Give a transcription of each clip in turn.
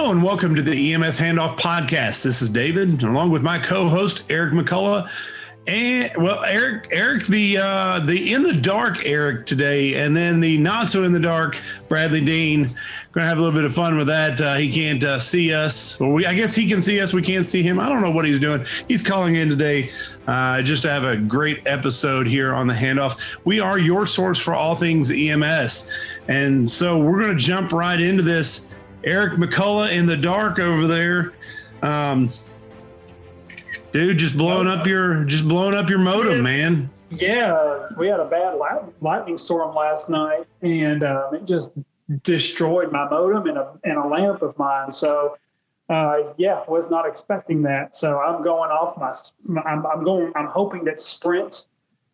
Hello and welcome to the EMS Handoff Podcast. This is David, along with my co-host Eric McCullough. And well, Eric's the in the dark Eric today, and then the not so in the dark Bradley Dean. Going to have a little bit of fun with that. He can't see us, or I guess he can see us. We can't see him. I don't know what he's doing. He's calling in today just to have a great episode here on the Handoff. We are your source for all things EMS, and so we're going to jump right into this. Eric McCullough in the dark over there. Dude, just blowing up your modem, man. Yeah, we had a bad lightning storm last night, and it just destroyed my modem and a lamp of mine. So, was not expecting that. So I'm going off I'm hoping that Sprint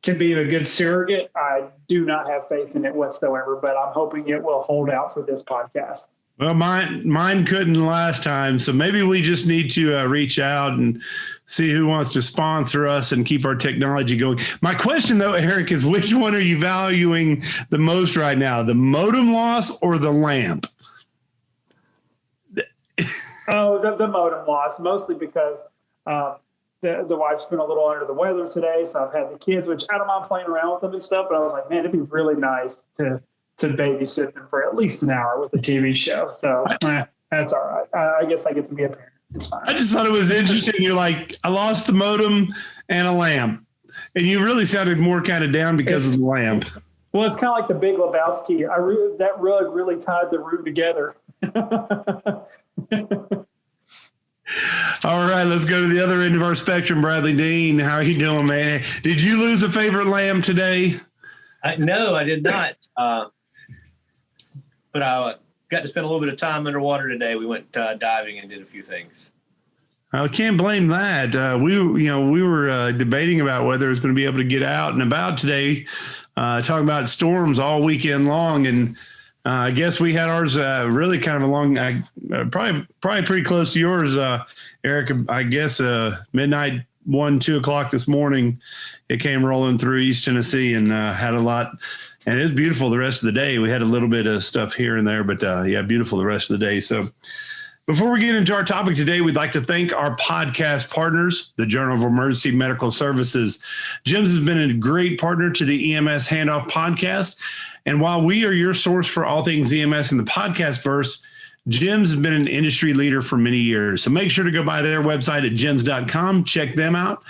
can be a good surrogate. I do not have faith in it whatsoever, but I'm hoping it will hold out for this podcast. Well, mine couldn't last time, so maybe we just need to reach out and see who wants to sponsor us and keep our technology going. My question, though, Eric, is which one are you valuing the most right now, the modem loss or the lamp? The modem loss, mostly because the wife's been a little under the weather today, so I've had the kids, which I don't mind playing around with them and stuff, but I was like, man, it'd be really nice to babysit them for at least an hour with a TV show. So that's all right. I guess I get to be a parent. It's fine. I just thought it was interesting. You're like, I lost the modem and a lamp. And you really sounded more kind of down because of the lamp. Well, it's kind of like the Big Lebowski. That rug really tied the room together. All right, let's go to the other end of our spectrum. Bradley Dean, how are you doing, man? Did you lose a favorite lamb today? No, I did not. But I got to spend a little bit of time underwater today. We went diving and did a few things. I can't blame that. We were debating about whether it was going to be able to get out and about today, talking about storms all weekend long. And I guess we had ours really kind of along, probably pretty close to yours, Eric. I guess midnight, 1-2 o'clock this morning, it came rolling through East Tennessee and had a lot. And it was beautiful the rest of the day. We had a little bit of stuff here and there, but beautiful the rest of the day. So before we get into our topic today, we'd like to thank our podcast partners, the Journal of Emergency Medical Services. JEMS has been a great partner to the EMS Handoff Podcast. And while we are your source for all things EMS in the podcast verse, JEMS has been an industry leader for many years. So make sure to go by their website at jems.com, check them out.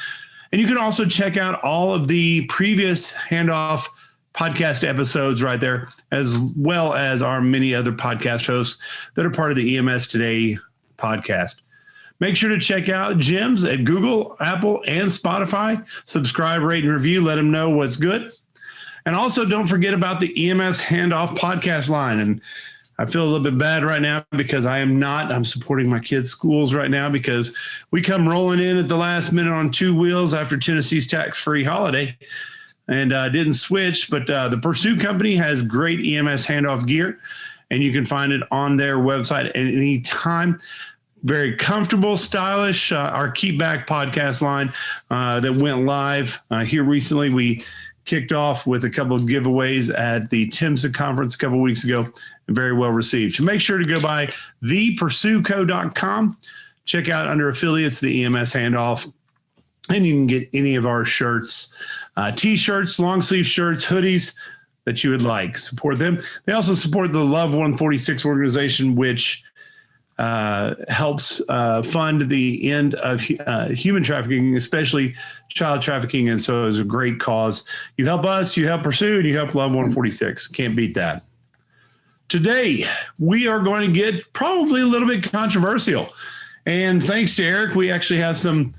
And you can also check out all of the previous Handoff podcast episodes right there, as well as our many other podcast hosts that are part of the EMS Today podcast. Make sure to check out JEMS at Google, Apple, and Spotify. Subscribe, rate, and review. Let them know what's good. And also don't forget about the EMS Handoff podcast line. And I feel a little bit bad right now because I'm supporting my kids' schools right now because we come rolling in at the last minute on two wheels after Tennessee's tax-free holiday. And didn't switch, but the Pursuit Company has great EMS handoff gear, and you can find it on their website at any time. Very comfortable, stylish. Our Keep Back podcast line that went live here recently. We kicked off with a couple of giveaways at the TIMSA conference a couple of weeks ago, and very well received. So make sure to go by thepursueco.com. Check out under affiliates the EMS Handoff, and you can get any of our shirts. T-shirts, long sleeve shirts, hoodies that you would like. Support them. They also support the Love 146 organization, which helps fund the end of human trafficking, especially child trafficking. And so it's a great cause. You help us, you help Pursue, and you help Love 146. Can't beat that. Today, we are going to get probably a little bit controversial. And thanks to Eric, we actually have some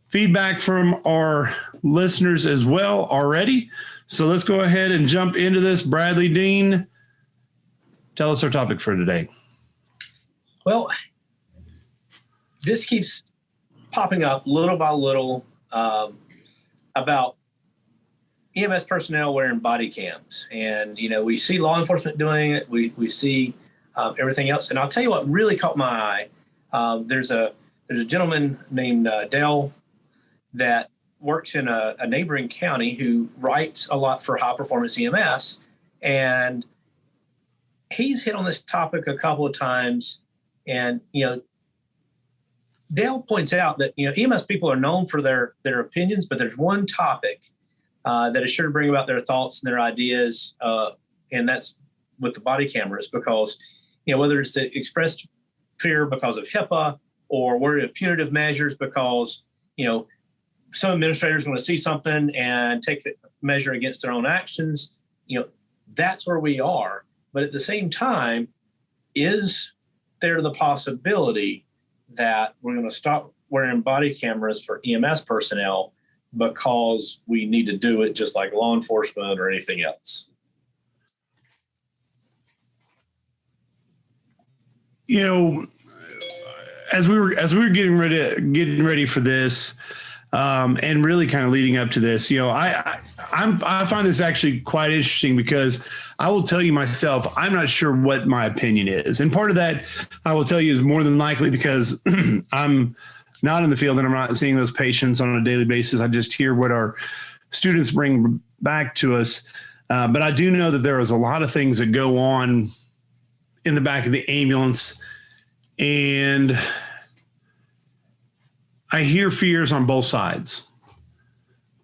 feedback from our listeners as well already. So let's go ahead and jump into this. Bradley Dean, tell us our topic for today. Well, this keeps popping up little by little about EMS personnel wearing body cams. And, we see law enforcement doing it. We see everything else. And I'll tell you what really caught my eye. There's a gentleman named Dale that works in a neighboring county who writes a lot for High Performance EMS. And he's hit on this topic a couple of times And, Dale points out that, EMS people are known for their opinions, but there's one topic that is sure to bring about their thoughts and their ideas. And that's with the body cameras, because, whether it's the expressed fear because of Hipaa or worry of punitive measures because, some administrators going to see something and take the measure against their own actions, that's where we are. But at the same time, is there the possibility that we're going to stop wearing body cameras for EMS personnel because we need to do it just like law enforcement or anything else? As we were getting ready for this, and really kind of leading up to this, I find this actually quite interesting, because I will tell you myself, I'm not sure what my opinion is. And part of that, I will tell you, is more than likely because I'm not in the field and I'm not seeing those patients on a daily basis. I just hear what our students bring back to us. But I do know that there is a lot of things that go on in the back of the ambulance, and I hear fears on both sides,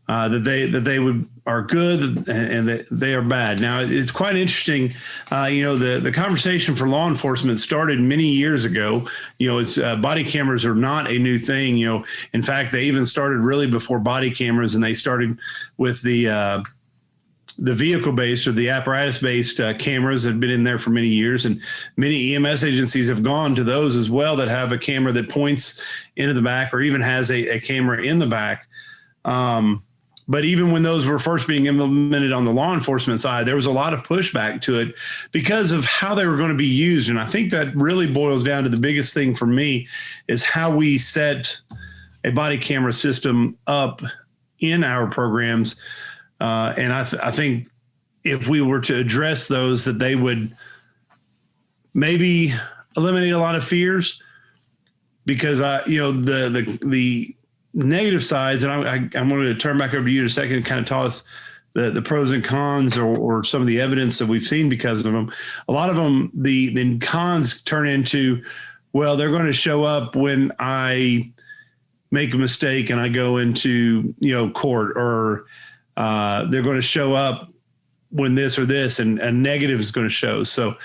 that they are good and that they are bad. Now, it's quite interesting. The conversation for law enforcement started many years ago. It's body cameras are not a new thing. In fact, they even started really before body cameras, and they started with the vehicle-based or the apparatus-based cameras that have been in there for many years. And many EMS agencies have gone to those as well, that have a camera that points into the back or even has a camera in the back. But even when those were first being implemented on the law enforcement side, there was a lot of pushback to it because of how they were going to be used. And I think that really boils down to the biggest thing for me is how we set a body camera system up in our programs. And I think if we were to address those, that they would maybe eliminate a lot of fears, because the negative sides, and I'm going to turn back over to you in a second and kind of tell us the pros and cons or some of the evidence that we've seen because of them. A lot of them, the cons turn into, well, they're going to show up when I make a mistake and I go into, court, or they're going to show up when this or this, and a negative is going to show. So,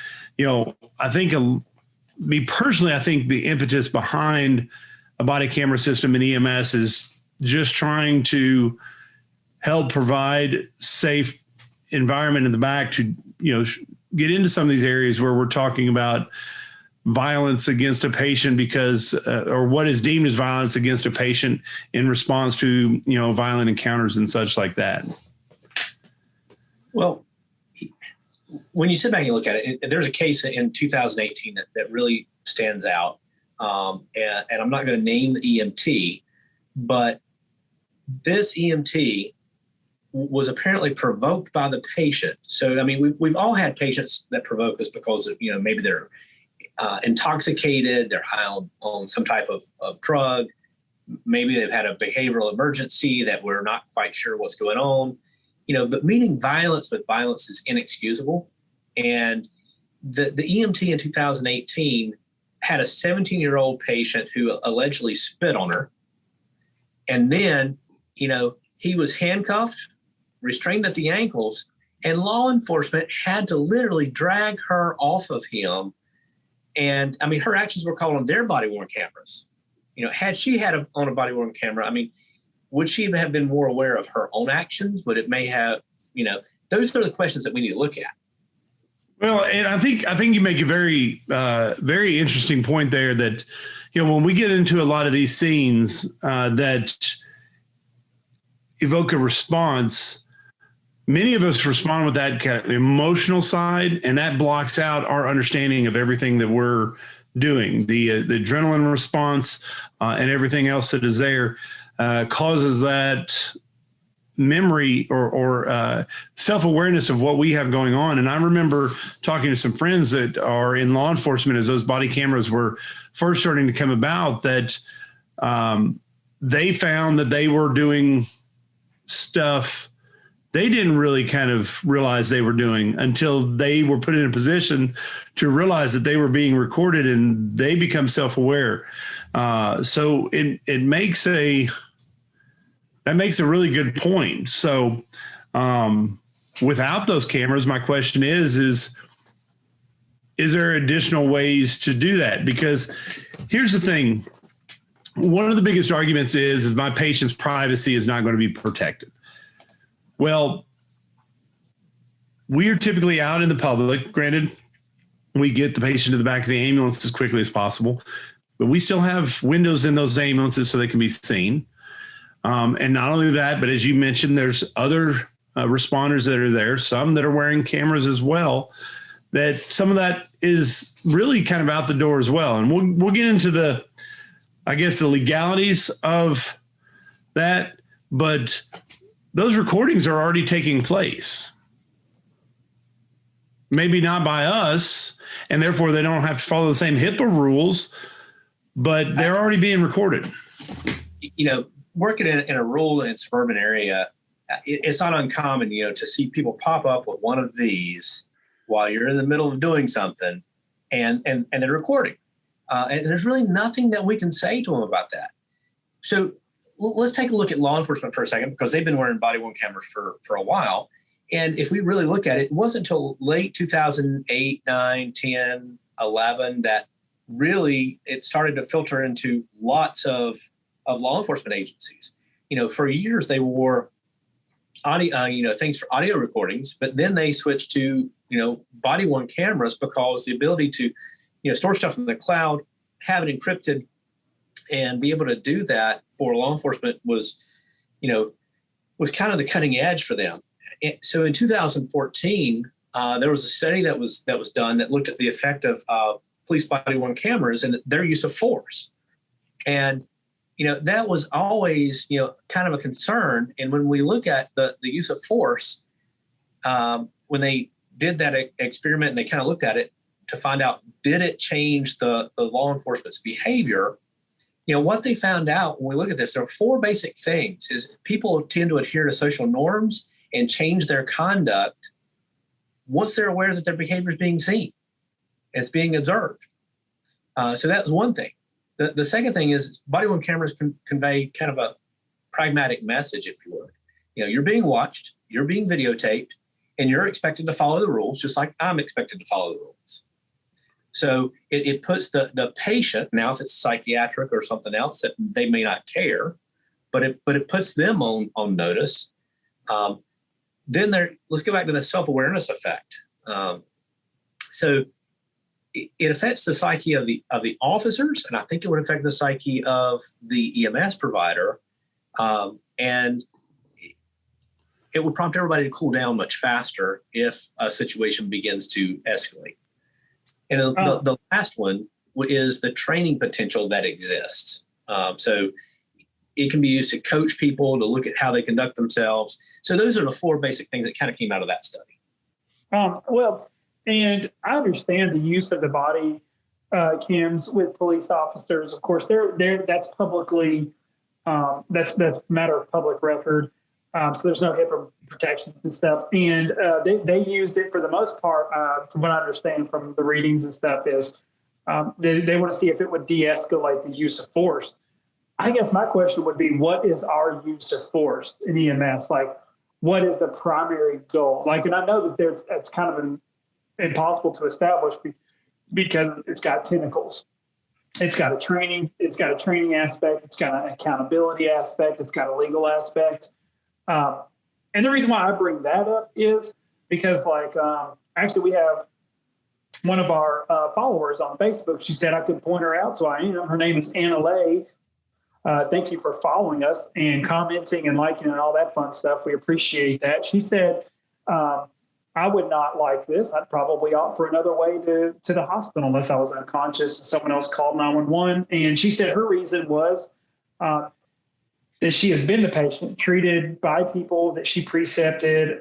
I think me personally, I think the impetus behind a body camera system in EMS is just trying to help provide safe environment in the back to, get into some of these areas where we're talking about violence against a patient because, or what is deemed as violence against a patient in response to, violent encounters and such like that. Well, when you sit back and you look at it, there's a case in 2018 that really stands out. And I'm not going to name the EMT, but this EMT was apparently provoked by the patient. So, we've all had patients that provoke us because of, maybe they're intoxicated, they're high on some type of drug. Maybe they've had a behavioral emergency that we're not quite sure what's going on, but meeting violence with violence is inexcusable. And the EMT in 2018 had a 17-year-old patient who allegedly spit on her. And then, he was handcuffed, restrained at the ankles, and law enforcement had to literally drag her off of him. And her actions were caught on their body-worn cameras. Had she had on a body-worn camera, would she have been more aware of her own actions? Would it may have, those are the questions that we need to look at. Well, and I think you make a very, very interesting point there that, when we get into a lot of these scenes that evoke a response, many of us respond with that kind of emotional side, and that blocks out our understanding of everything that we're doing. The adrenaline response and everything else that is there causes that memory or self-awareness of what we have going on. And I remember talking to some friends that are in law enforcement as those body cameras were first starting to come about, that they found that they were doing stuff they didn't really kind of realize they were doing until they were put in a position to realize that they were being recorded, and they become self-aware. So it makes that makes a really good point. So without those cameras, my question is there additional ways to do that? Because here's the thing. One of the biggest arguments is my patient's privacy is not going to be protected. Well, we are typically out in the public. Granted, we get the patient to the back of the ambulance as quickly as possible, but we still have windows in those ambulances so they can be seen. And not only that, but as you mentioned, there's other responders that are there, some that are wearing cameras as well, that some of that is really kind of out the door as well. And we'll get into the legalities of that, but those recordings are already taking place. Maybe not by us, and therefore they don't have to follow the same HIPAA rules, but they're already being recorded. Working in a rural and suburban area, it's not uncommon, to see people pop up with one of these while you're in the middle of doing something and they're recording. And there's really nothing that we can say to them about that. So let's take a look at law enforcement for a second, because they've been wearing body-worn cameras for a while. And if we really look at it, it wasn't until late 2008, 9, 10, 11 that really it started to filter into lots of law enforcement agencies. For years they wore audio, things for audio recordings, but then they switched to, body-worn cameras, because the ability to, store stuff in the cloud, have it encrypted, and be able to do that for law enforcement was kind of the cutting edge for them. And so in 2014, there was a study that was done that looked at the effect of police body-worn cameras and their use of force. And, that was always, kind of a concern. And when we look at the use of force, when they did that experiment and they kind of looked at it to find out, did it change the law enforcement's behavior? What they found out when we look at this, there are 4 basic things. Is people tend to adhere to social norms and change their conduct once they're aware that their behavior is being seen. It's being observed. So that's one thing. The second thing is body-worn cameras can convey kind of a pragmatic message, if you would. You're being watched, you're being videotaped, and you're expected to follow the rules, just like I'm expected to follow the rules. So it puts the patient, now if it's psychiatric or something else that they may not care, but it puts them on notice. Then let's go back to the self-awareness effect. So it affects the psyche of the officers, and I think it would affect the psyche of the EMS provider, and it would prompt everybody to cool down much faster if a situation begins to escalate. And the last one is the training potential that exists. So it can be used to coach people, to look at how they conduct themselves. So those are the 4 basic things that kind of came out of that study. And I understand the use of the body cams with police officers. Of course, that's publicly that's a matter of public record. So there's no HIPAA protections and stuff. And they used it for the most part, from what I understand from the readings and stuff, is they want to see if it would de-escalate the use of force. I guess my question would be, what is our use of force in EMS? Like, what is the primary goal? Like, and I know that it's kind of impossible to establish because it's got tentacles. It's got a training aspect. It's got an accountability aspect. It's got a legal aspect. And the reason why I bring that up is because, actually we have one of our followers on Facebook. She said I could point her out, so I am. Her name is Anna Lay. Thank you for following us and commenting and liking and all that fun stuff. We appreciate that. She said, I would not like this. I'd probably opt for another way to the hospital unless I was unconscious and someone else called 911. And she said her reason was that she has been the patient, treated by people that she precepted.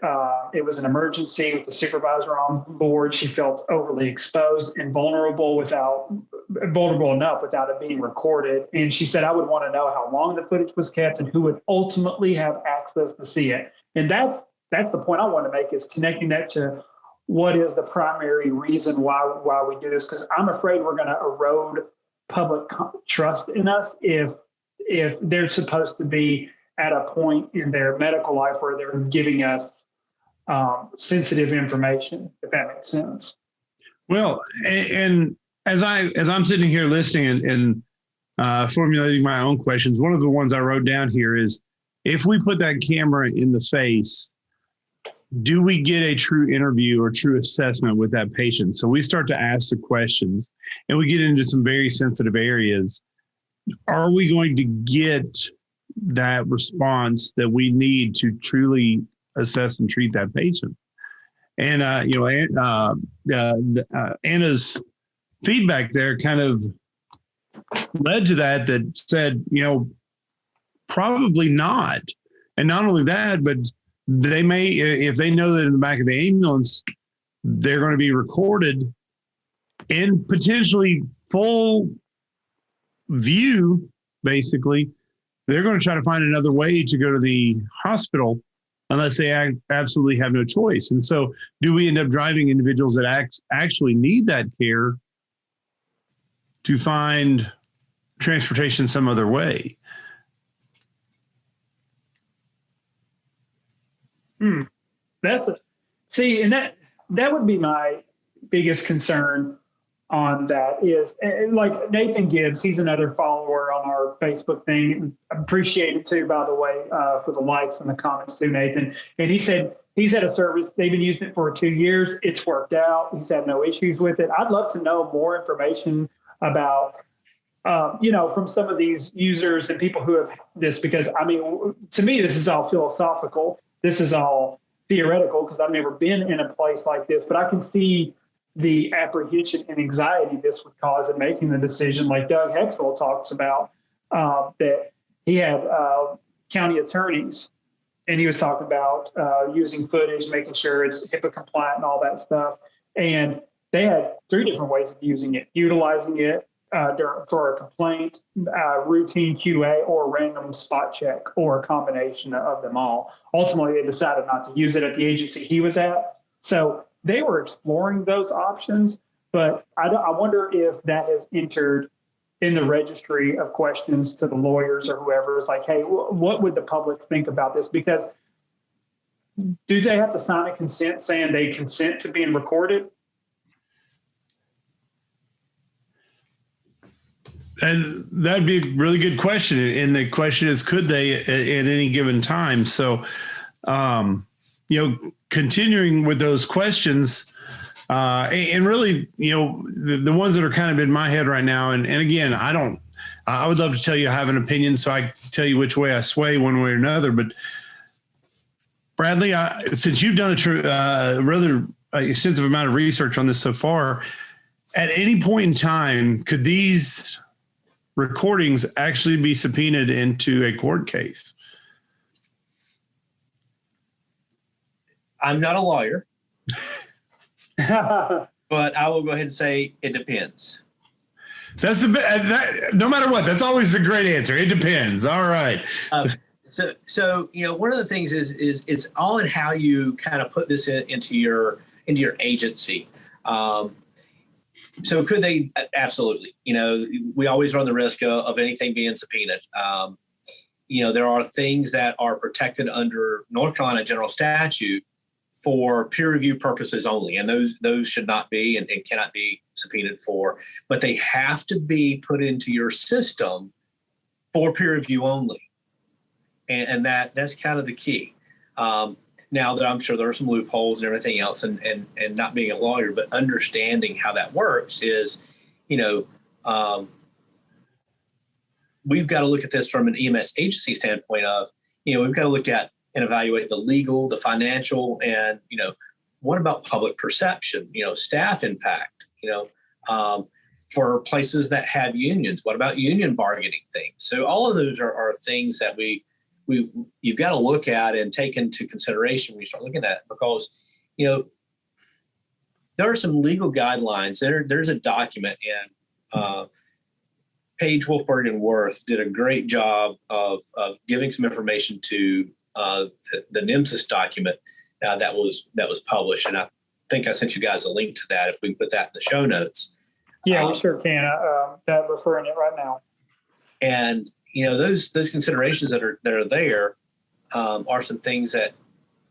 It was an emergency with the supervisor on board. She felt overly exposed and vulnerable enough without it being recorded. And she said, I would want to know how long the footage was kept and who would ultimately have access to see it. And that's that's the point I want to make, is connecting that to what is the primary reason why we do this. Because I'm afraid we're going to erode public trust in us if they're supposed to be at a point in their medical life where they're giving us sensitive information, if that makes sense. Well, and as I'm sitting here listening and formulating my own questions, one of the ones I wrote down here is, if we put that camera in the face, do we get a true interview or true assessment with that patient? So we start to ask the questions and we get into some very sensitive areas. Are we going to get that response that we need to truly assess and treat that patient? And, Anna's feedback there kind of led to that said, probably not. And not only that, but they may, if they know that in the back of the ambulance, they're going to be recorded in potentially full view, basically, they're going to try to find another way to go to the hospital unless they absolutely have no choice. And so do we end up driving individuals that actually need that care to find transportation some other way? And that would be my biggest concern on that, is like Nathan Gibbs. He's another follower on our Facebook thing. Appreciate it too, by the way, for the likes and the comments too, Nathan. And he said he's had a service. They've been using it for 2 years. It's worked out. He's had no issues with it. I'd love to know more information about, from some of these users and people who have this, because to me, this is all philosophical. This is all theoretical because I've never been in a place like this, but I can see the apprehension and anxiety this would cause in making the decision. Like Doug Hexel talks about, that he had county attorneys, and he was talking about using footage, making sure it's HIPAA compliant and all that stuff. And they had 3 different ways of using it: utilizing it for a complaint, routine QA, or random spot check, or a combination of them all. Ultimately, they decided not to use it at the agency he was at. So they were exploring those options, but I wonder if that has entered in the registry of questions to the lawyers or whoever. Is like, hey, what would the public think about this? Because do they have to sign a consent saying they consent to being recorded? And that'd be a really good question. And the question is, could they at any given time? So, continuing with those questions, and really, the ones that are kind of in my head right now. And again, I would love to tell you I have an opinion, so I can tell you which way I sway one way or another. But Bradley, since you've done a rather extensive amount of research on this so far, at any point in time, could these recordings actually be subpoenaed into a court case? I'm not a lawyer, but I will go ahead and say it depends. That's no matter what, that's always a great answer. It depends. All right. So one of the things is it's all in how you kind of put this into your agency. So could they? Absolutely. We always run the risk of anything being subpoenaed. There are things that are protected under North Carolina general statute for peer review purposes only. And those should not be and cannot be subpoenaed for, but they have to be put into your system for peer review only. And that's kind of the key. Now that I'm sure there are some loopholes and everything else, and not being a lawyer, but understanding how that works is, we've got to look at this from an EMS agency standpoint of, we've got to look at and evaluate the legal, the financial, and, what about public perception, staff impact, for places that have unions, what about union bargaining things? So all of those are things that you've got to look at and take into consideration when you start looking at it, because, there are some legal guidelines. There's a document, and Paige, Wolfberg, and Worth did a great job of giving some information to the NEMSIS document that was published, and I think I sent you guys a link to that. If we can put that in the show notes. Yeah, we sure can. That referring it right now. And those considerations that are there are some things that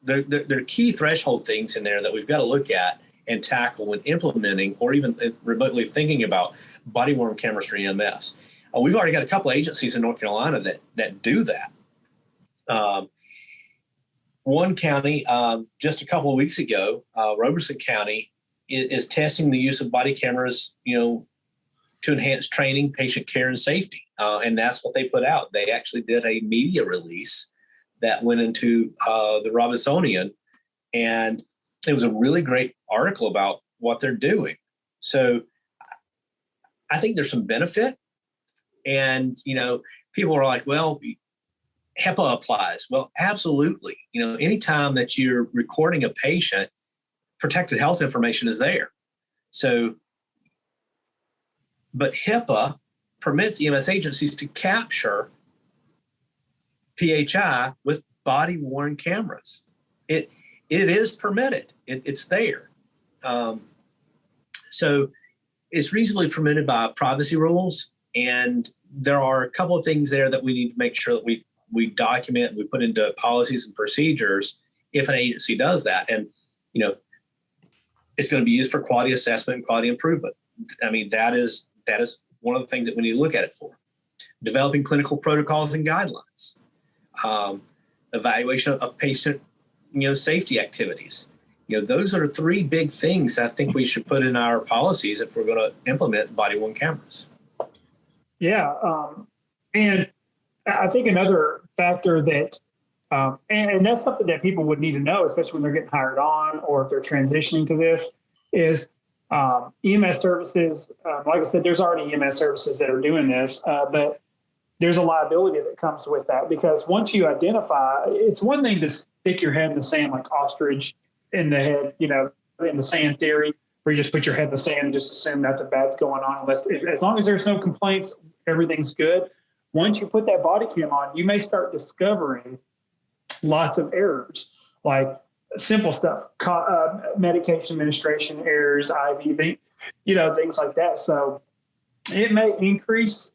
they're key threshold things in there that we've got to look at and tackle when implementing or even remotely thinking about body-worn cameras for EMS. We've already got a couple of agencies in North Carolina that do that. One county, just a couple of weeks ago, Robeson County is testing the use of body cameras, to enhance training, patient care, and safety. And that's what they put out. They actually did a media release that went into the Robinsonian, and it was a really great article about what they're doing. So I think there's some benefit. And, people are like, well, HIPAA applies. Well, absolutely. Anytime that you're recording a patient, protected health information is there. So, but HIPAA permits EMS agencies to capture PHI with body-worn cameras. It is permitted. It's there. So it's reasonably permitted by privacy rules. And there are a couple of things there that we need to make sure that we document and we put into policies and procedures if an agency does that. And, it's going to be used for quality assessment and quality improvement. I mean, that is one of the things that we need to look at it for. Developing clinical protocols and guidelines. Evaluation of patient, safety activities. Those are three big things I think we should put in our policies if we're going to implement body-worn cameras. Yeah. And I think another factor that, and that's something that people would need to know, especially when they're getting hired on or if they're transitioning to this, is EMS services. Like I said, there's already EMS services that are doing this, but there's a liability that comes with that, because once you identify, it's one thing to stick your head in the sand like ostrich in the head, in the sand theory, where you just put your head in the sand and just assume nothing bad's going on. As long as there's no complaints, everything's good. Once you put that body cam on, you may start discovering lots of errors, like simple stuff, medication administration errors, IV, things like that. So it may increase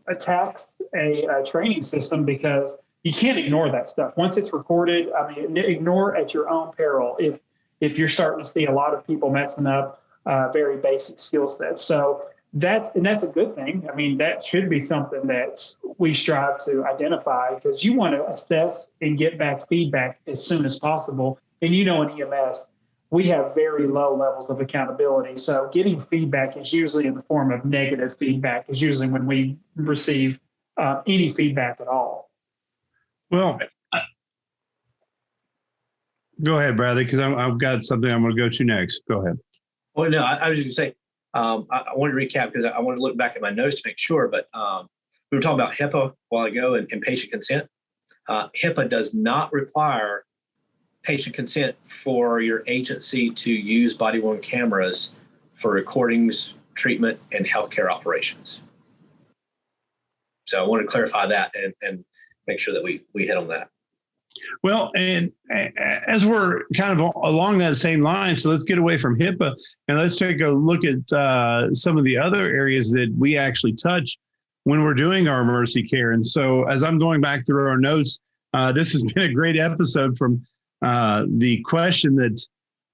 attacks a training system, because you can't ignore that stuff. Once it's recorded, ignore at your own peril if you're starting to see a lot of people messing up very basic skill sets. So that's a good thing. That should be something that we strive to identify, because you want to assess and get back feedback as soon as possible. And in EMS, we have very low levels of accountability. So getting feedback is usually in the form of negative feedback, is usually when we receive any feedback at all. Well, go ahead, Bradley, because I've got something I'm going to go to next. Go ahead. Well, no, I was just going to say, I wanted to recap because I wanted to look back at my notes to make sure, but we were talking about HIPAA a while ago and patient consent. HIPAA does not require patient consent for your agency to use body-worn cameras for recordings, treatment, and healthcare operations. So I want to clarify that and make sure that we hit on that. Well, and as we're kind of along that same line, so let's get away from HIPAA and let's take a look at some of the other areas that we actually touch when we're doing our emergency care. And so as I'm going back through our notes, this has been a great episode from the question that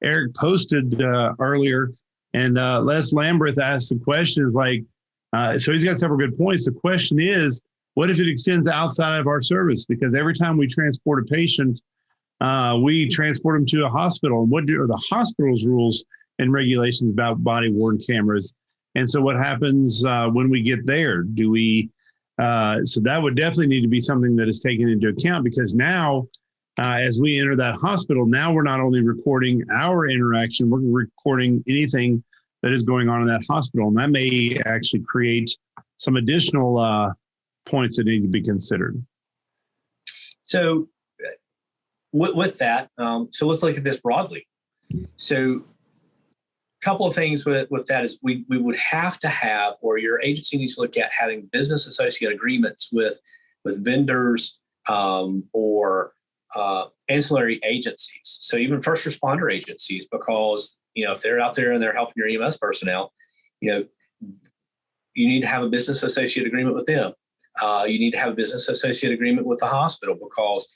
Eric posted earlier. And Les Lamberth asked the question is like, so he's got several good points. The question is, what if it extends outside of our service? Because every time we transport a patient, we transport them to a hospital. What are the hospital's rules and regulations about body-worn cameras? And so what happens when we get there? Do we, so that would definitely need to be something that is taken into account, because now as we enter that hospital, now we're not only recording our interaction, we're recording anything that is going on in that hospital. And that may actually create some additional points that need to be considered. So with that, so let's look at this broadly. So a couple of things with that is we would have to have, or your agency needs to look at having business associate agreements with vendors or ancillary agencies. So even first responder agencies, because, if they're out there and they're helping your EMS personnel, you need to have a business associate agreement with them. You need to have a business associate agreement with the hospital, because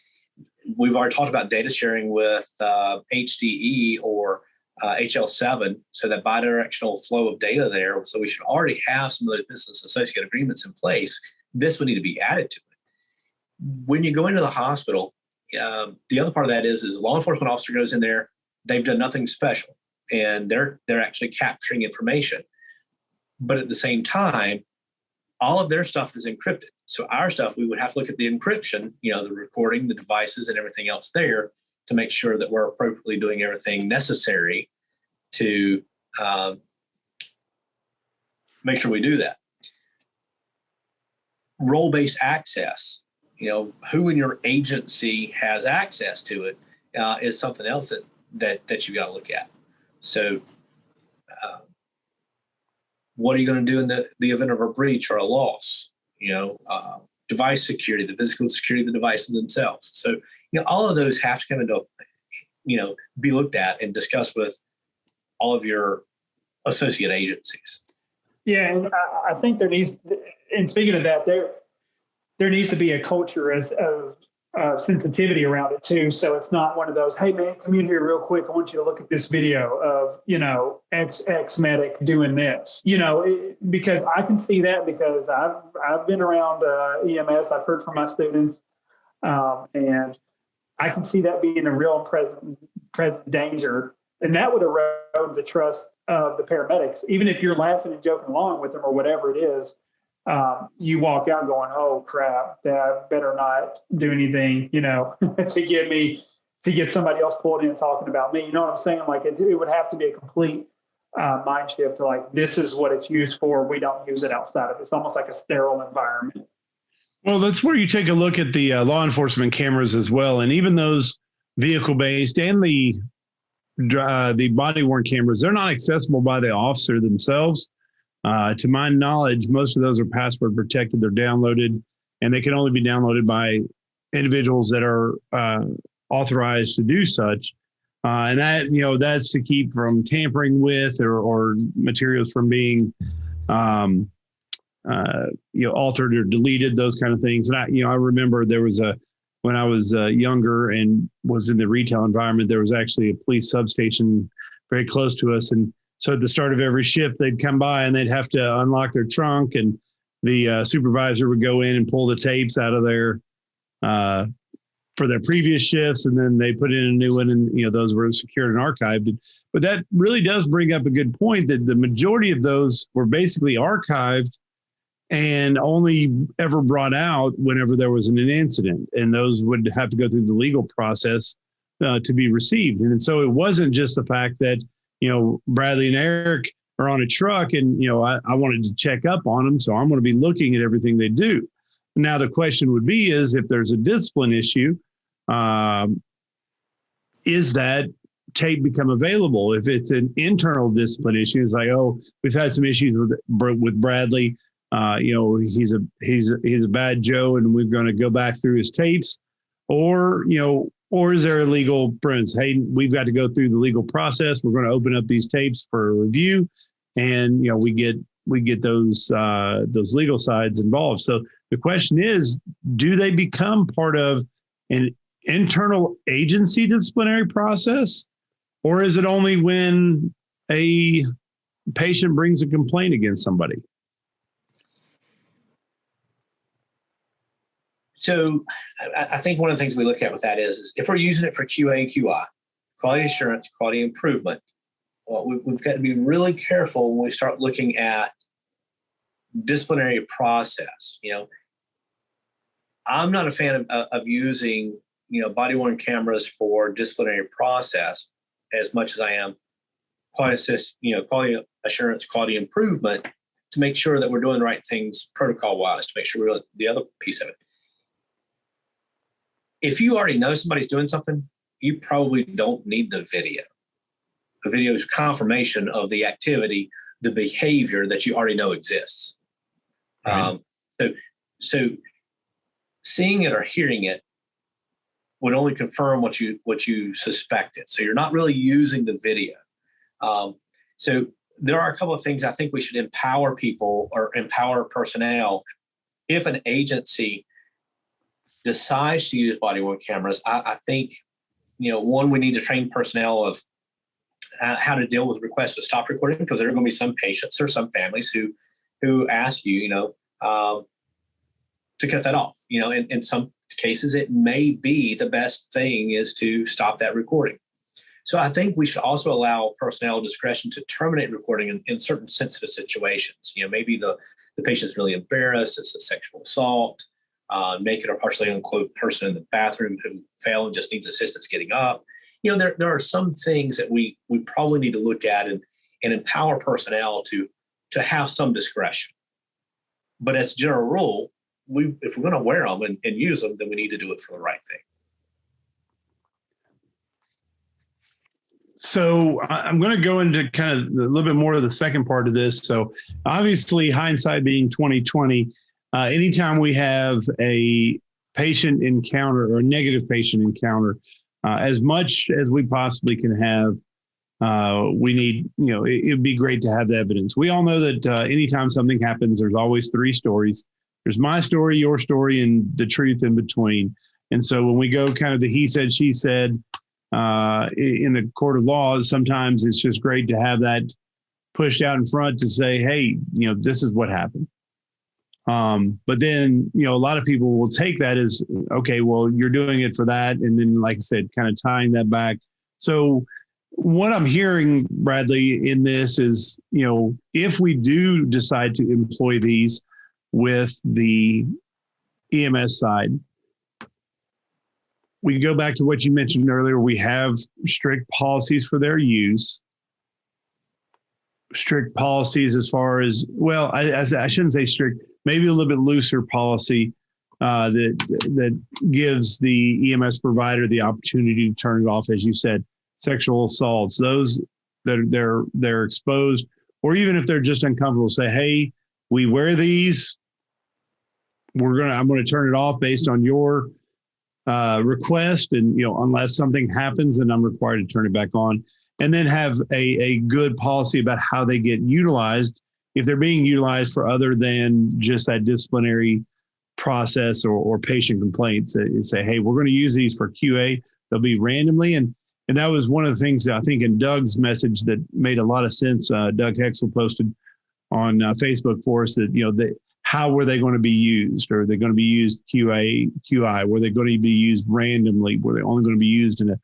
we've already talked about data sharing with HDE or HL7, so that bidirectional flow of data there. So we should already have some of those business associate agreements in place. This would need to be added to it. When you go into the hospital, the other part of that is a law enforcement officer goes in there, they've done nothing special, and they're actually capturing information. But at the same time, all of their stuff is encrypted. So our stuff, we would have to look at the encryption, the recording, the devices, and everything else there to make sure that we're appropriately doing everything necessary to make sure we do that. Role-based access, who in your agency has access to it is something else that you got to look at. So what are you going to do in the event of a breach or a loss? Device security, the physical security of the devices themselves. So, all of those have to kind of, be looked at and discussed with all of your associate agencies. Yeah, and I think there needs, and speaking of that, there needs to be a culture of sensitivity around it too. So it's not one of those, hey man, come in here real quick. I want you to look at this video of, ex medic doing this, because I can see that, because I've been around EMS. I've heard from my students, and I can see that being a real present danger, and that would erode the trust of the paramedics. Even if you're laughing and joking along with them or whatever it is, you walk out going, oh crap, I better not do anything, to get somebody else pulled in talking about me. You know what I'm saying? Like it would have to be a complete mind shift to like, this is what it's used for. We don't use it outside of it. It's almost like a sterile environment. Well, that's where you take a look at the law enforcement cameras as well. And even those vehicle-based and the body-worn cameras, they're not accessible by the officer themselves. To my knowledge, most of those are password protected. They're downloaded, and they can only be downloaded by individuals that are authorized to do such. And that, that's to keep from tampering with or materials from being, altered or deleted, those kind of things. And I remember there was when I was younger and was in the retail environment, there was actually a police substation very close to us. And so at the start of every shift, they'd come by and they'd have to unlock their trunk, and the supervisor would go in and pull the tapes out of their for their previous shifts, and then they put in a new one, and those were secured and archived. But that really does bring up a good point, that the majority of those were basically archived and only ever brought out whenever there was an incident, and those would have to go through the legal process to be received. And so it wasn't just the fact that Bradley and Eric are on a truck, and I wanted to check up on them, so I'm going to be looking at everything they do. Now the question would be is, if there's a discipline issue, is that tape become available? If it's an internal discipline issue, it's like, oh, we've had some issues with Bradley. He's a bad Joe, and we're going to go back through his tapes, or is there a legal premise? Hey, we've got to go through the legal process. We're going to open up these tapes for review, and we get those legal sides involved. So the question is, do they become part of an internal agency disciplinary process, or is it only when a patient brings a complaint against somebody? So I think one of the things we look at with that is if we're using it for QA and QI, quality assurance, quality improvement, well, we've got to be really careful when we start looking at disciplinary process. I'm not a fan of using, body-worn cameras for disciplinary process as much as I am quality assurance, quality improvement, to make sure that we're doing the right things protocol-wise, to make sure we're the other piece of it. If you already know somebody's doing something, you probably don't need the video. The video is confirmation of the activity, the behavior that you already know exists. Right. So seeing it or hearing it, would only confirm what you suspected. So you're not really using the video. So there are a couple of things I think we should empower people or empower personnel. If an agency decides to use body-worn cameras, I think, one, we need to train personnel of how to deal with requests to stop recording, because there are going to be some patients or some families who ask you, to cut that off. In some cases, it may be the best thing is to stop that recording. So I think we should also allow personnel discretion to terminate recording in certain sensitive situations. Maybe the patient's really embarrassed, it's a sexual assault, naked or partially unclothed person in the bathroom who fell and just needs assistance getting up. There are some things that we probably need to look at and empower personnel to have some discretion. But as a general rule, if we're going to wear them and use them, then we need to do it for the right thing. So I'm going to go into kind of a little bit more of the second part of this. So obviously, hindsight being 2020, anytime we have a patient encounter or a negative patient encounter, as much as we possibly can have, we need, it'd be great to have the evidence. We all know that anytime something happens, there's always three stories. There's my story, your story, and the truth in between. And so when we go kind of the he said, she said, in the court of law, sometimes it's just great to have that pushed out in front to say, hey, this is what happened. But then, a lot of people will take that as, okay, well, you're doing it for that. And then, like I said, kind of tying that back. So what I'm hearing, Bradley, in this is, if we do decide to employ these with the EMS side, we go back to what you mentioned earlier. We have strict policies for their use. Strict policies as far as, well, I shouldn't say strict, maybe a little bit looser policy that gives the EMS provider the opportunity to turn it off, as you said. Sexual assaults, those that they're exposed, or even if they're just uncomfortable, say, hey, we wear these. I'm going to turn it off based on your request, and unless something happens, then I'm required to turn it back on. And then have a good policy about how they get utilized, if they're being utilized for other than just that disciplinary process or patient complaints. Say, hey, we're going to use these for QA. They'll be randomly. And that was one of the things that I think in Doug's message that made a lot of sense. Doug Hexel posted on Facebook for us that, how were they going to be used? Are they going to be used QI? Were they going to be used randomly? Were they only going to be used in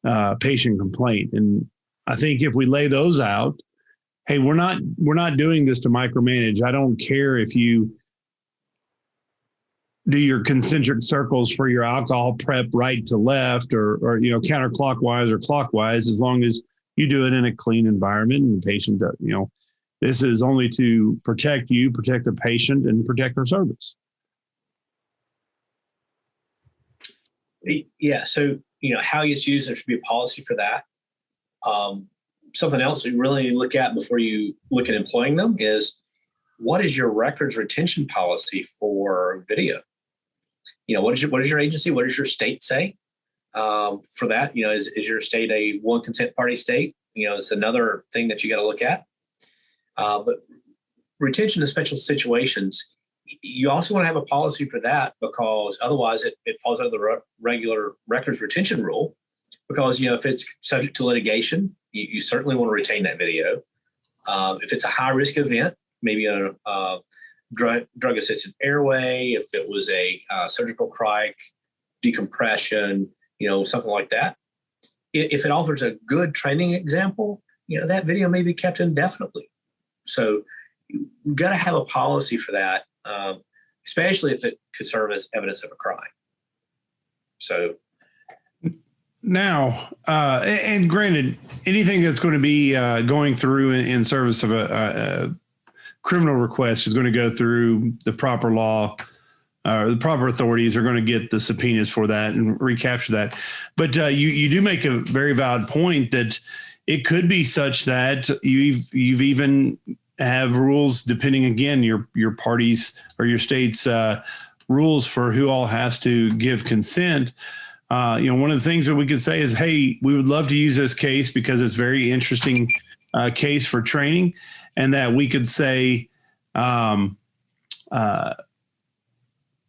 a patient complaint? And I think if we lay those out, hey, we're not doing this to micromanage. I don't care if you do your concentric circles for your alcohol prep right to left or counterclockwise or clockwise, as long as you do it in a clean environment and the patient does, this is only to protect you, protect the patient, and protect our service. Yeah. So, how it's used, there should be a policy for that. Something else you really need to look at before you look at employing them is, what is your records retention policy for video? What is your agency? What does your state say for that? Is your state a one consent party state? It's another thing that you got to look at. But retention in special situations, you also want to have a policy for that, because otherwise it falls under the regular records retention rule. Because, if it's subject to litigation, you certainly want to retain that video. If it's a high risk event, maybe a drug assisted airway, if it was a surgical crike, decompression, something like that. If it offers a good training example, that video may be kept indefinitely. So you've got to have a policy for that, especially if it could serve as evidence of a crime. So now, and granted, anything that's going to be going through in service of a criminal request is going to go through the proper law. The proper authorities are going to get the subpoenas for that and recapture that. But you do make a very valid point that it could be such that you've even have rules depending, again, your parties or your state's rules for who all has to give consent. one of the things that we could say is, hey, we would love to use this case because it's very interesting case for training, and that we could say,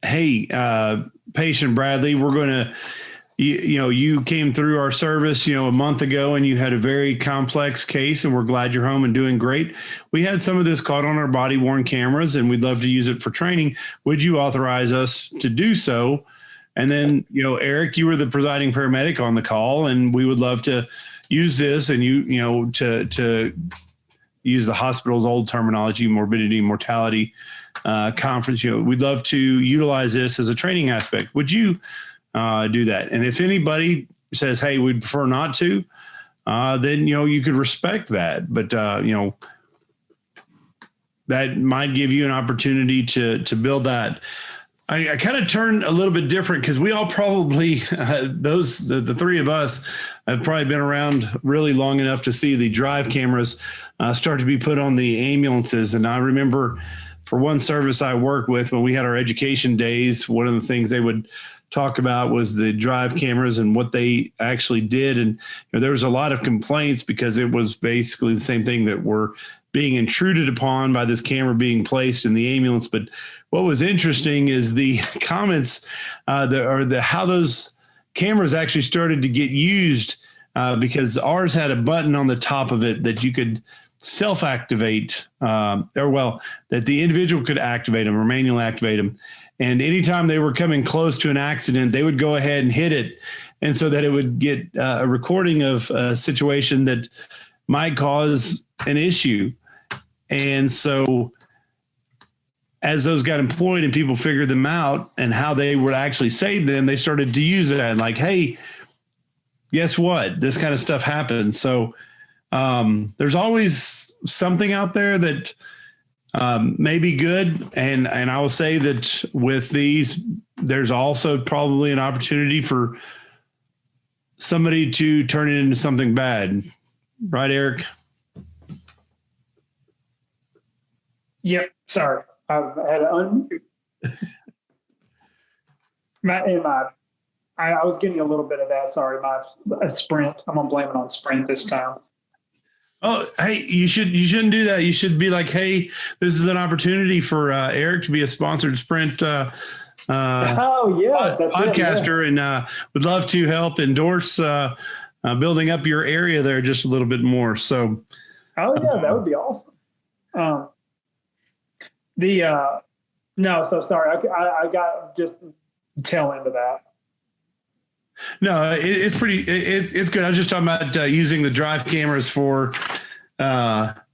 hey, patient Bradley, we're going to, you came through our service, a month ago, and you had a very complex case, and we're glad you're home and doing great. We had some of this caught on our body worn cameras, and we'd love to use it for training. Would you authorize us to do so? And then, Eric, you were the presiding paramedic on the call, and we would love to use this, and to use the hospital's old terminology, morbidity, mortality conference. We'd love to utilize this as a training aspect. Would you do that? And if anybody says, hey, we'd prefer not to, then, you could respect that. But, that might give you an opportunity to build that. I kind of turned a little bit different because we all probably, the three of us have probably been around really long enough to see the drive cameras start to be put on the ambulances. And I remember for one service I worked with, when we had our education days, one of the things they would talk about was the drive cameras and what they actually did. And there was a lot of complaints because it was basically the same thing, that were being intruded upon by this camera being placed in the ambulance. But what was interesting is the comments how those cameras actually started to get used, because ours had a button on the top of it that you could self-activate, that the individual could activate them or manually activate them. And anytime they were coming close to an accident, they would go ahead and hit it. And so that it would get a recording of a situation that might cause an issue. And so as those got employed and people figured them out and how they would actually save them, they started to use that. Like, hey, guess what? This kind of stuff happens. So there's always something out there that may be good. And I will say that with these, there's also probably an opportunity for somebody to turn it into something bad. Right, Eric? Yep. Sorry. I've had I was getting a little bit of that. Sorry. My Sprint. I'm going to blame it on Sprint this time. Oh, hey, you shouldn't do that. You should be like, hey, this is an opportunity for Eric to be a sponsored Sprint podcaster, and would love to help endorse building up your area there just a little bit more. So, that would be awesome. So sorry, I got just tail end of that. No, it's it's good. I was just talking about using the drive cameras for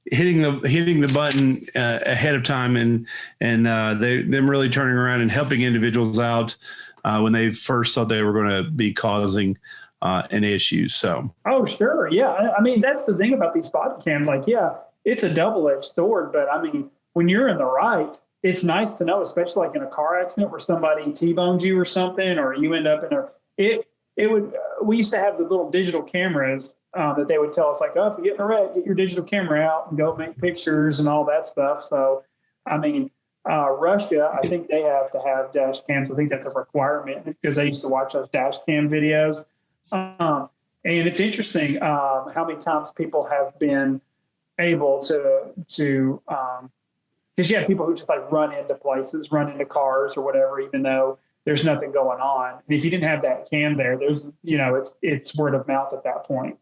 hitting the button ahead of time, and them really turning around and helping individuals out when they first thought they were going to be causing an issue. So. Oh, sure. Yeah. I mean, that's the thing about these body cams. Like, yeah, it's a double-edged sword, but I mean, when you're in the right, it's nice to know, especially like in a car accident where somebody T-bones you or something, or you end up in we used to have the little digital cameras that they would tell us, like, oh, if you get in a wreck, get your digital camera out and go make pictures and all that stuff. So, I mean, Russia, I think they have to have dash cams. I think that's a requirement because I used to watch those dash cam videos. And it's interesting how many times people have been able to because you have people who just like run into places, run into cars or whatever, even though there's nothing going on. And if you didn't have that cam there, there's, it's word of mouth at that point.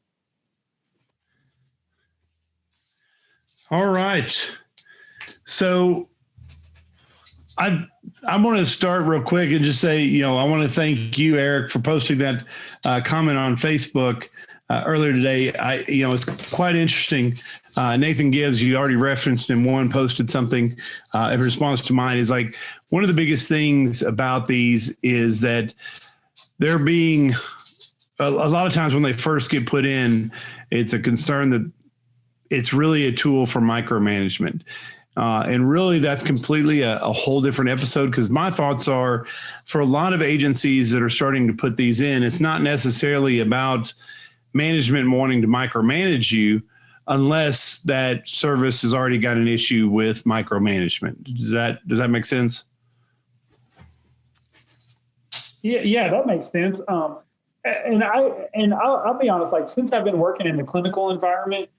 All right. So I want to start real quick and just say, I want to thank you, Eric, for posting that comment on Facebook earlier today. It's quite interesting. Nathan Gibbs, you already referenced in one, posted something in response to mine. Is like, one of the biggest things about these is that they're being a lot of times when they first get put in, it's a concern that it's really a tool for micromanagement. And really, that's completely a whole different episode, because my thoughts are, for a lot of agencies that are starting to put these in, it's not necessarily about management wanting to micromanage you unless that service has already got an issue with micromanagement. Does that make sense? Yeah, that makes sense. And I'll be honest, like since I've been working in the clinical environment,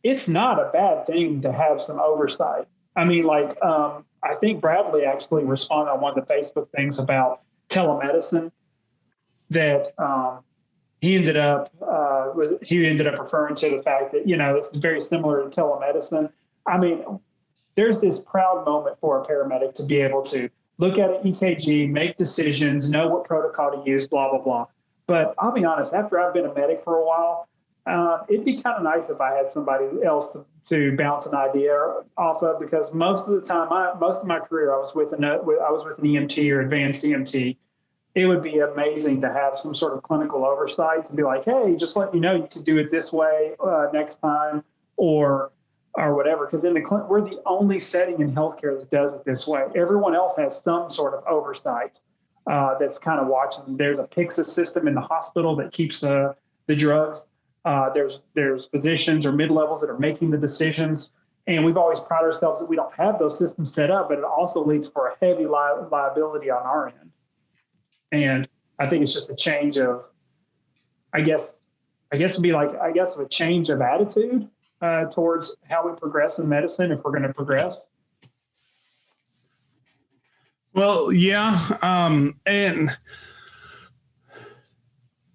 it's not a bad thing to have some oversight. I mean, like I think Bradley actually responded on one of the Facebook things about telemedicine that he ended up referring to the fact that, you know, it's very similar to telemedicine. I mean, there's this proud moment for a paramedic to be able to look at an EKG, make decisions, know what protocol to use, blah, blah, blah. But I'll be honest, after I've been a medic for a while, it'd be kind of nice if I had somebody else to bounce an idea off of, because most of the time, most of my career, I was with an EMT or advanced EMT. It would be amazing to have some sort of clinical oversight to be like, hey, just let me know you can do it this way next time or whatever. Because we're the only setting in healthcare that does it this way. Everyone else has some sort of oversight that's kind of watching. There's a Pyxis system in the hospital that keeps the drugs. There's physicians or mid-levels that are making the decisions. And we've always prided ourselves that we don't have those systems set up, but it also leads for a heavy liability on our end. And I think it's just a change of, I guess it'd be like, a change of attitude towards how we progress in medicine if we're going to progress. Well, yeah. And,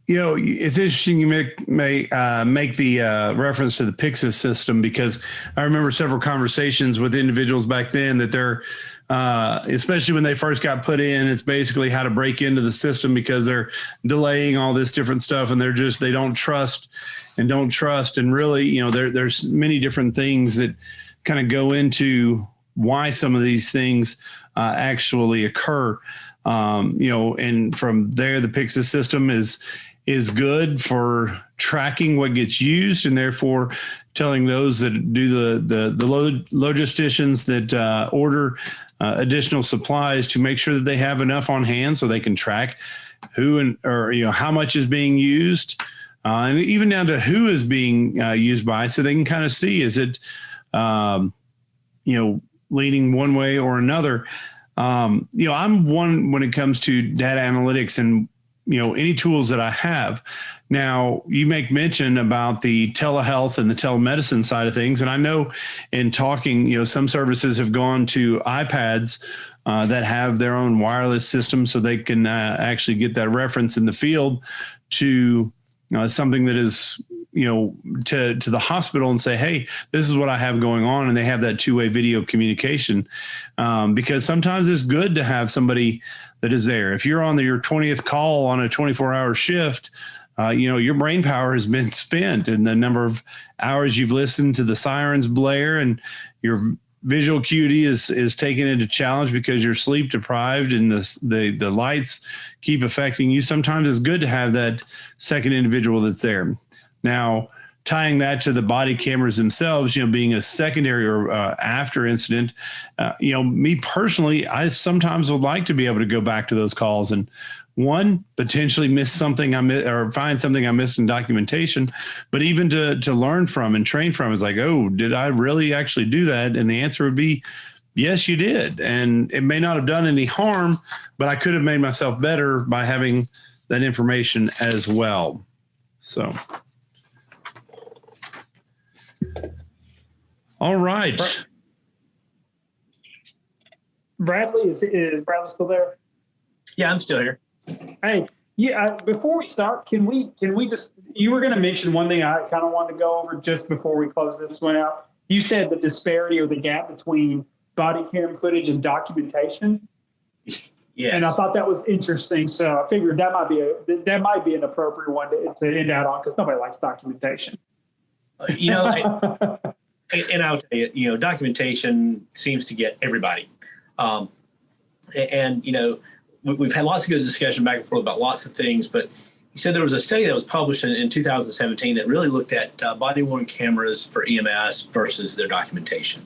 you know, it's interesting you make the reference to the Pyxis system, because I remember several conversations with individuals back then that they're, especially when they first got put in, it's basically how to break into the system because they're delaying all this different stuff and they don't trust. And really, you know, there's many different things that kind of go into why some of these things actually occur. You know, and from there, the Pyxis system is good for tracking what gets used and therefore telling those that do the logisticians that order additional supplies to make sure that they have enough on hand so they can track who or how much is being used, and even down to who is being used by, so they can kind of see, is it leaning one way or another. I'm one when it comes to data analytics and any tools that I have. Now, you make mention about the telehealth and the telemedicine side of things. And I know in talking, some services have gone to iPads that have their own wireless system so they can actually get that reference in the field to something that is, to the hospital and say, hey, this is what I have going on. And they have that two-way video communication because sometimes it's good to have somebody that is there. If you're on your 20th call on a 24-hour shift, your brain power has been spent and the number of hours you've listened to the sirens blare and your visual acuity is taken into challenge because you're sleep deprived and the lights keep affecting you. Sometimes it's good to have that second individual that's there. Now, tying that to the body cameras themselves, being a secondary or after incident, me personally, I sometimes would like to be able to go back to those calls and potentially miss something or find something I missed in documentation, but even to learn from and train from is like, oh, did I really actually do that? And the answer would be, yes, you did. And it may not have done any harm, but I could have made myself better by having that information as well. So. All right. Bradley, is Bradley still there? Yeah, I'm still here. Hey, yeah. Before we start, can we just? You were going to mention one thing I kind of wanted to go over just before we close this one out. You said the disparity or the gap between body cam footage and documentation. Yes. And I thought that was interesting. So I figured that might be an appropriate one to end out on because nobody likes documentation. And I'll tell you, documentation seems to get everybody. We've had lots of good discussion back and forth about lots of things, but he said there was a study that was published in 2017 that really looked at body-worn cameras for EMS versus their documentation.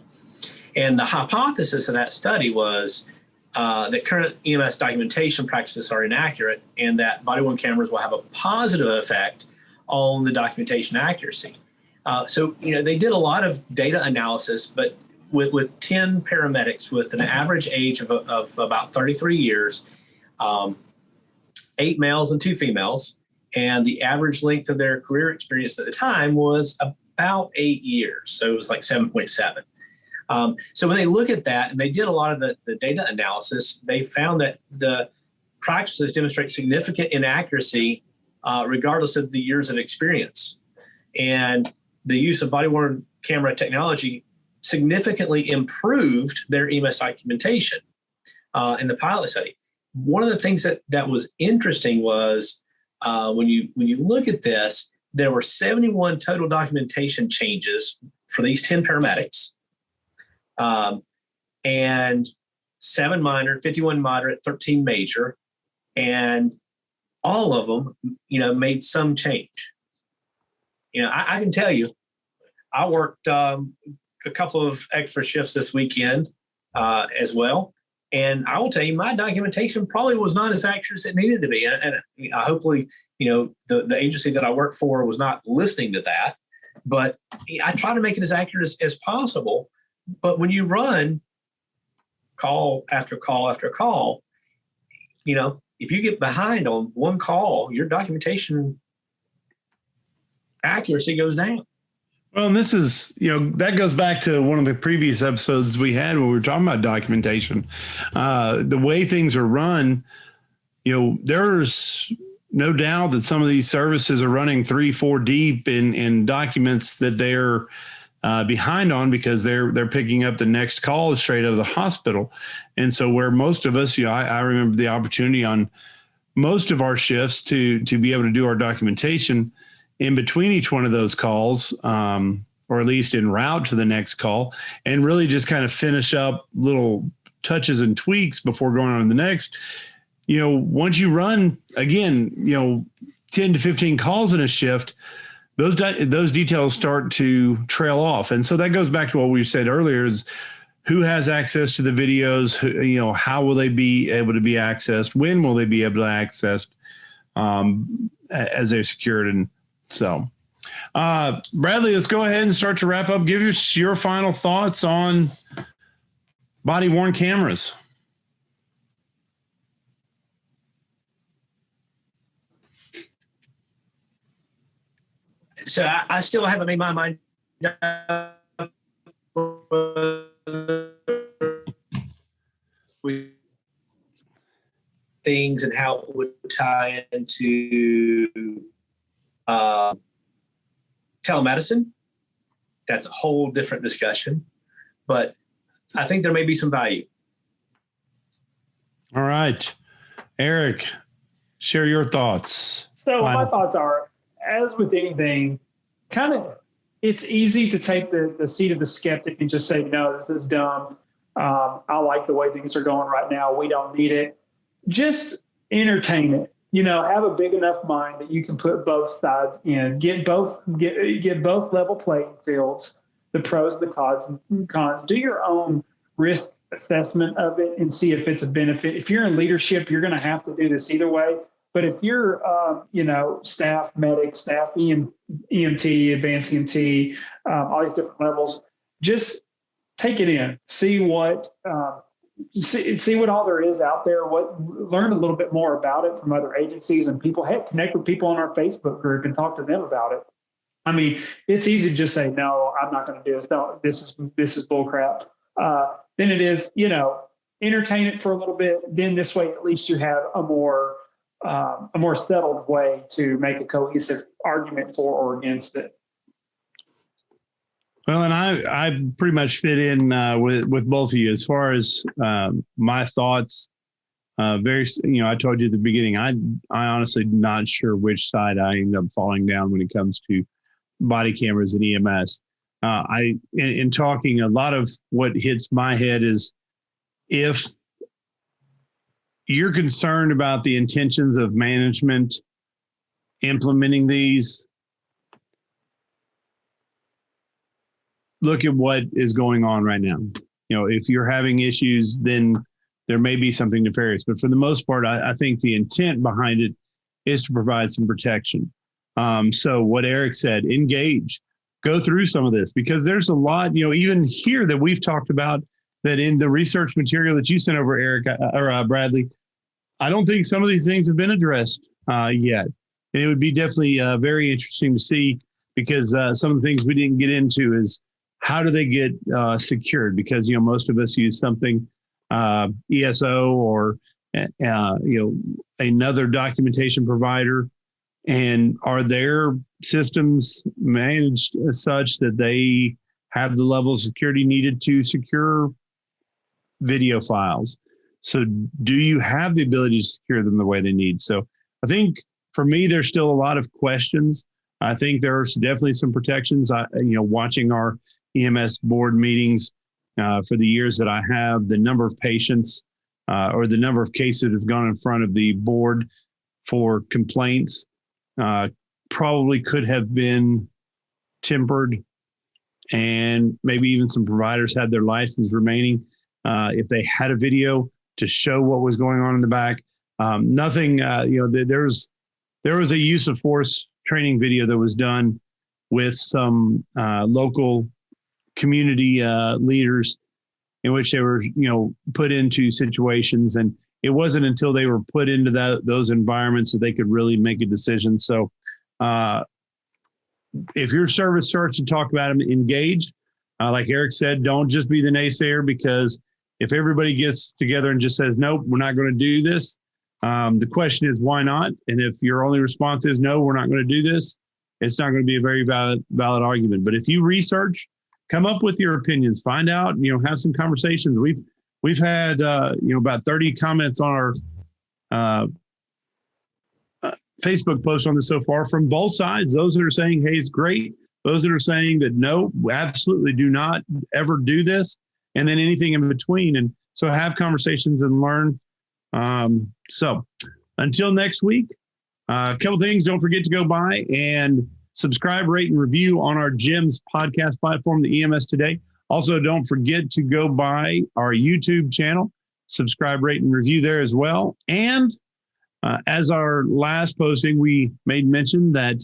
And the hypothesis of that study was that current EMS documentation practices are inaccurate and that body-worn cameras will have a positive effect on the documentation accuracy. So they did a lot of data analysis, but with 10 paramedics with an average age of about 33 years, 8 males and 2 females. And the average length of their career experience at the time was about 8 years. So it was like 7.7. So when they look at that, and they did a lot of the data analysis, they found that the practices demonstrate significant inaccuracy regardless of the years of experience. And the use of body-worn camera technology significantly improved their EMS documentation in the pilot study. One of the things that was interesting was when you look at this, there were 71 total documentation changes for these 10 paramedics, and 7 minor, 51 moderate, 13 major, and all of them, made some change. I can tell you, I worked a couple of extra shifts this weekend as well. And I will tell you, my documentation probably was not as accurate as it needed to be. And hopefully, the agency that I work for was not listening to that. But I try to make it as accurate as possible. But when you run call after call after call, if you get behind on one call, your documentation accuracy goes down. Well, and this is, that goes back to one of the previous episodes we had when we were talking about documentation. The way things are run, there's no doubt that some of these services are running 3-4 deep in documents that they're behind on because they're picking up the next call straight out of the hospital. And so where most of us, I remember the opportunity on most of our shifts to be able to do our documentation in between each one of those calls, or at least en route to the next call, and really just kind of finish up little touches and tweaks before going on to the next. Once you run, again, 10 to 15 calls in a shift, those details start to trail off. And so that goes back to what we said earlier is who has access to the videos, how will they be able to be accessed? When will they be able to access as they're secured? And so, Bradley, let's go ahead and start to wrap up. Give us your final thoughts on body-worn cameras. So I still haven't made my mind up with things and how it would tie into telemedicine. That's a whole different discussion, but I think there may be some value. All right, Eric, share your thoughts. So my thoughts are, as with anything, it's easy to take the seat of the skeptic and just say, no, this is dumb. I like the way things are going right now. We don't need it. Just entertain it. Have a big enough mind that you can put both sides in, get both level playing fields, the pros and the cons. Do your own risk assessment of it and see if it's a benefit. If you're in leadership, you're going to have to do this either way. But if you're, staff medic, staff EMT, advanced EMT, all these different levels, just take it in, see what all there is out there. Learn a little bit more about it from other agencies and people. Connect with people on our Facebook group and talk to them about it. I mean, it's easy to just say, no, I'm not going to do this. No, this is bullcrap. Then it is, entertain it for a little bit. Then this way, at least you have a more settled way to make a cohesive argument for or against it. Well, and I pretty much fit in with both of you as far as my thoughts. I told you at the beginning, I honestly not sure which side I end up falling down when it comes to body cameras and EMS. In talking, a lot of what hits my head is if you're concerned about the intentions of management implementing these, look at what is going on right now. If you're having issues, then there may be something nefarious. But for the most part, I think the intent behind it is to provide some protection. So what Eric said, engage, go through some of this, because there's a lot, even here that we've talked about that in the research material that you sent over, Eric or Bradley, I don't think some of these things have been addressed yet. And it would be definitely very interesting to see, because some of the things we didn't get into is how do they get secured? Because, most of us use something, ESO or, another documentation provider. And are their systems managed as such that they have the level of security needed to secure video files? So do you have the ability to secure them the way they need? So I think for me, there's still a lot of questions. I think there's definitely some protections. Watching our EMS board meetings for the years that I have, the number of patients or the number of cases that have gone in front of the board for complaints probably could have been tempered, and maybe even some providers had their license remaining if they had a video to show what was going on in the back. Nothing, there was a use of force training video that was done with some local community leaders in which they were, put into situations. And it wasn't until they were put into those environments that they could really make a decision. So if your service starts to talk about them, engage. Like Eric said, don't just be the naysayer, because if everybody gets together and just says, nope, we're not going to do this, the question is, why not? And if your only response is, no, we're not going to do this, it's not going to be a very valid argument. But if you research, come up with your opinions, find out, have some conversations. We've had, about 30 comments on our Facebook post on this so far from both sides. Those that are saying, hey, it's great. Those that are saying that, no, absolutely do not ever do this. And then anything in between. And so have conversations and learn. So until next week, a couple things. Don't forget to go by and subscribe, rate, and review on our GEMS podcast platform, the EMS Today. Also, don't forget to go by our YouTube channel, subscribe, rate, and review there as well. And as our last posting, we made mention that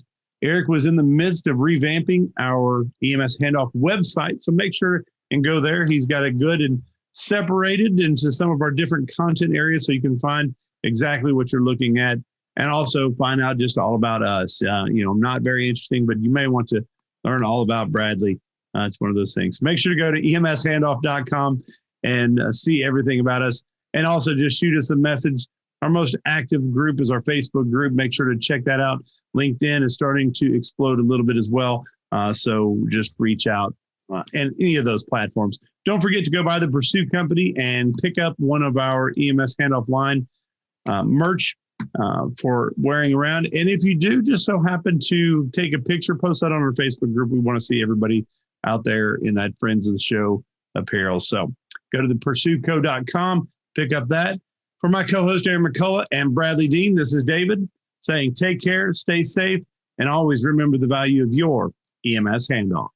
Eric was in the midst of revamping our EMS Handoff website. So make sure and go there. He's got it good and separated into some of our different content areas so you can find exactly what you're looking at, and also find out just all about us. Not very interesting, but you may want to learn all about Bradley. It's one of those things. Make sure to go to emshandoff.com and see everything about us. And also just shoot us a message. Our most active group is our Facebook group. Make sure to check that out. LinkedIn is starting to explode a little bit as well. So just reach out and any of those platforms. Don't forget to go by the Pursuit Company and pick up one of our EMS Handoff line merch for wearing around. And if you do just so happen to take a picture, post that on our Facebook group. We want to see everybody out there in that Friends of the Show apparel. So go to thepursuitco.com, pick up that. For my co-host, Aaron McCullough and Bradley Dean, this is David saying take care, stay safe, and always remember the value of your EMS handoff.